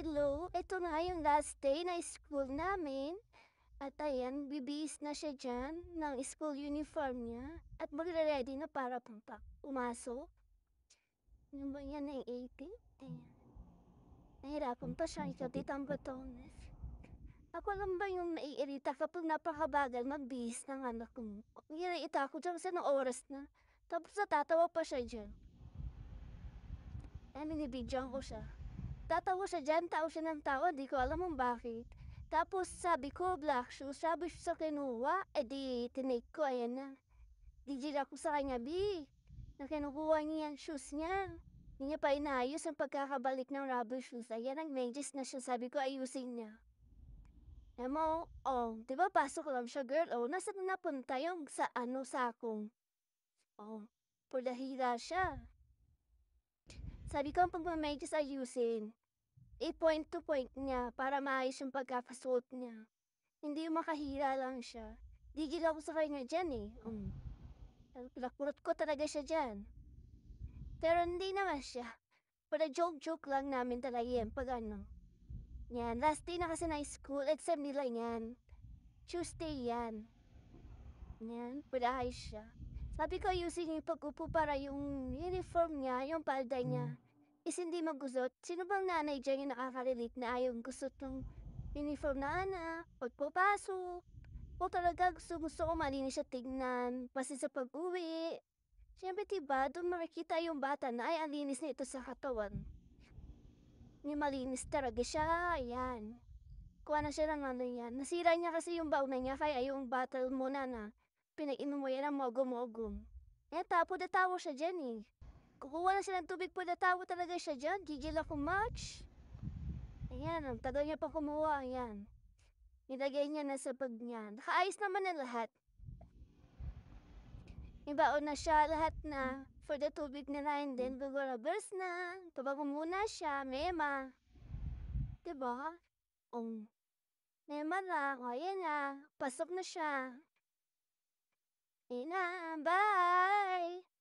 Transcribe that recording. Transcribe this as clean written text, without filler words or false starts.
Hello, eto na yung last day na school namin. At ayan, bibihis na siya diyan ng school uniform niya at magre-ready na para pumasok. Ano ba yan, 18? Ayan. Nahirapan pa siya, ikabit ang batones. Ako lang ba yung naiirita kapag napakabagal magbihis ng anak ko? Naiirita ako dyan kasi ng oras na. Tapos natatawa pa siya dyan. Binibidyoan ko siya. Tatawa siya dyan, tawa siya ng tawa, di ko alam kung bakit. Tapos sabi ko, black shoes, sabi siya sa kinuha, di tinake ko, ayan na. Digil ako sa kanya, na kinukuha niya yung shoes niya. Hindi niya pa inayos ang pagkakabalik ng rubber shoes. Ayan, ang medis na siya, sabi ko, ayusin niya. Mo, di ba pasok lang siya, girl? Nasa na napunta yung sa sakong. Pulahira siya. Sabi ko, ang pagmamedis ayusin. I-point to point niya para maayos yung pagkakasuot niya. Hindi yung makahira lang siya. Digil ako sa kanya dyan eh. Nakurot ko talaga siya dyan. Pero hindi naman siya. Para joke-joke lang namin talaga yan pag ano. Yan, last day na kasi na school, exam nila yan. Tuesday yan. Yan, para ayos siya. Sabi ko ayusin yung pag-upo para yung uniform niya, yung palda niya, is hindi magusot. Sino bang nanay dyan yung nakaka-relate na ayaw gusot ng uniform na anak, pagpapasok? O talaga gusto ko malinis siya tignan, pasi sa pag-uwi. Siyempre diba, doon makikita yung bata na ay ang linis na ito sa katawan. Yung malinis talaga siya, yan. Kuha na siya ng ano yan. Nasira niya kasi yung baon niya, kaya yung bottle muna na pinag-inom mo yan ang mogom-mogom. Tapo na tawo siya dyan eh. Kukuha na siya ng tubig po na tawo talaga siya dyan. Gigil ako much. Ayan, ang tagal niya pa kumuha, ayan. Nilagay niya na sa bag niya. Nakaayos naman na lahat. Ibaon na siya lahat na for the tubig nila and then gugurabers na. Tabago muna siya, mema. Diba? Mema lang, ayan na. Pasok na siya. Ayan na, bye!